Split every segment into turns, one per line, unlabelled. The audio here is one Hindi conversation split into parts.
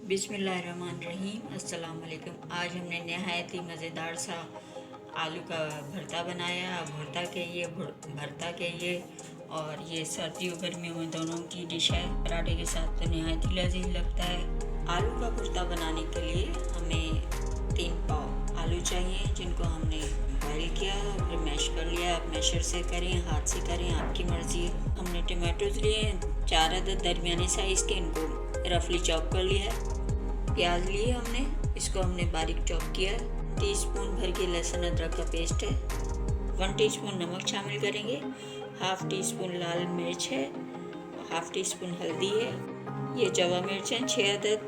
बिस्मिल्लाहिर्रहमानिर्रहीम। अस्सलाम वालेकुम। आज हमने नहायत ही मज़ेदार सा आलू का भरता बनाया। भरता कहिए और ये सर्दियों गर्मियों में दोनों की डिश है। पराठे के साथ तो नहायत ही लजीज लगता है। आलू का भरता बनाने के लिए हमें 3 पाव आलू चाहिए, जिनको हमने बॉयल किया और फिर मैश कर लिया। आप मैशर से करें, हाथ से करें, आपकी मर्ज़ी है। हमने टमाटोज लिए 4 अदद दरमियाने साइज़ के, इनको रफली चॉप कर लिया है। प्याज लिए हमने, इसको हमने बारीक चॉप किया है। टीस्पून भर के लहसुन अदरक का पेस्ट है। 1 टीस्पून नमक शामिल करेंगे। हाफ टीस्पून लाल मिर्च है, हाफ टीस्पून हल्दी है। ये जवा मिर्च है 6 अदद,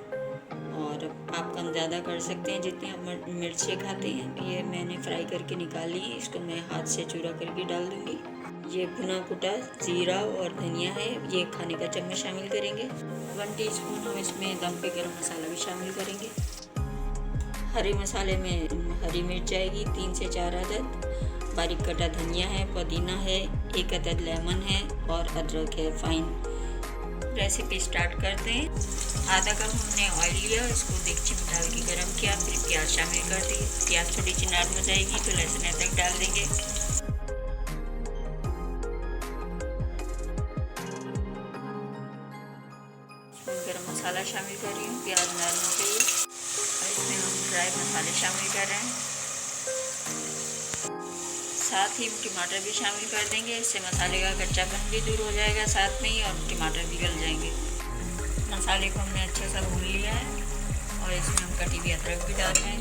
और आप कम ज़्यादा कर सकते हैं जितनी आप मिर्चें खाते हैं। ये मैंने फ्राई करके निकाली है, इसको मैं हाथ से चूरा करके डाल दूँगी। ये भुना कुटा जीरा और धनिया है, ये खाने का चम्मच शामिल करेंगे। 1 टीस्पून हम इसमें दम पे गरम मसाला भी शामिल करेंगे। हरे मसाले में हरी मिर्च जाएगी 3 से 4 अदद, बारीक कटा धनिया है, पुदीना है, 1 अदद लेमन है और अदरक है फाइन। रेसिपी स्टार्ट करते हैं। आधा कप हमने ऑयल लिया, इसको देगची में डाल के गर्म किया, फिर प्याज शामिल कर दी। प्याज थोड़ी चिनार हो जाएगी तो लहसुन अदरक डाल देंगे। गरम मसाला शामिल कर रही हूँ प्याज नरम हो गई, और इसमें हम ड्राई मसाले शामिल कर रहे हैं। साथ ही टमाटर भी शामिल कर देंगे, इससे मसाले का कच्चापन भी दूर हो जाएगा साथ में ही, और टमाटर भी गल जाएंगे। मसाले को हमने अच्छे से भून लिया है और इसमें हम कटी हुई अदरक भी डाल रहे हैं,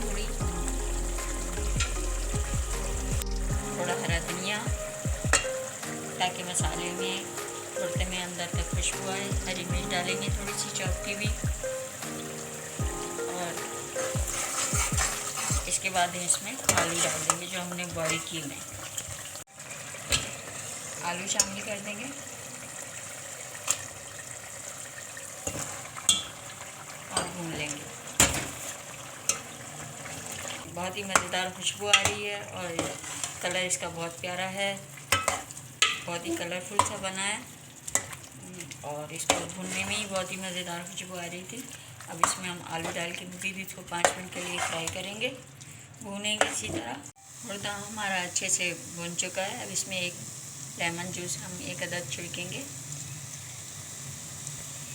थोड़ा हरा धनिया, ताकि मसाले में भरते में अंदर तक खुशबू आए। हरी मिर्च डालेंगे थोड़ी सी चॉप की भी, और इसके बाद इसमें आलू डाल देंगे जो हमने बॉईल किए हैं। आलू शामिल कर देंगे और भून लेंगे। बहुत ही मज़ेदार खुशबू आ रही है और कलर इसका बहुत प्यारा है, बहुत ही कलरफुल सा बना है, और इसको भूनने में ही बहुत ही मज़ेदार खुशबू आ रही थी। अब इसमें हम आलू डाल के मज़ीद इसको 5 मिनट के लिए फ्राई करेंगे, भूनेंगे इसी तरह। भरता हमारा अच्छे से भुन चुका है। अब इसमें एक लेमन जूस हम 1 अदद छिड़केंगे,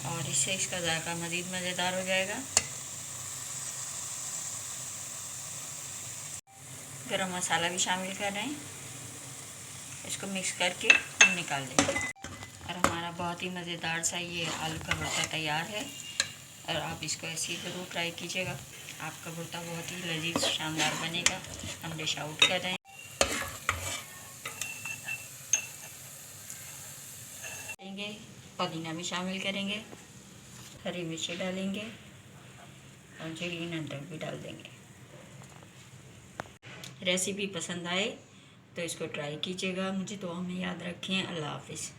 और इससे इसका जायका मज़ीद मज़ेदार हो जाएगा। गरम मसाला भी शामिल कर रहे हैं, इसको मिक्स करके हम निकाल देंगे। और हमारा बहुत ही मज़ेदार सा ये आलू का भरता तैयार है, और आप इसको ऐसे ही ज़रूर ट्राई कीजिएगा। आपका भरता बहुत ही लजीज शानदार बनेगा। हम डिश आउट कर रहे हैं। पुदीना भी शामिल करेंगे, हरी मिर्ची डालेंगे और ग्रीन अदरक भी डाल देंगे। रेसिपी पसंद आए तो इसको ट्राई कीजिएगा। मुझे दुआ में याद रखें। अल्लाह हाफिज़।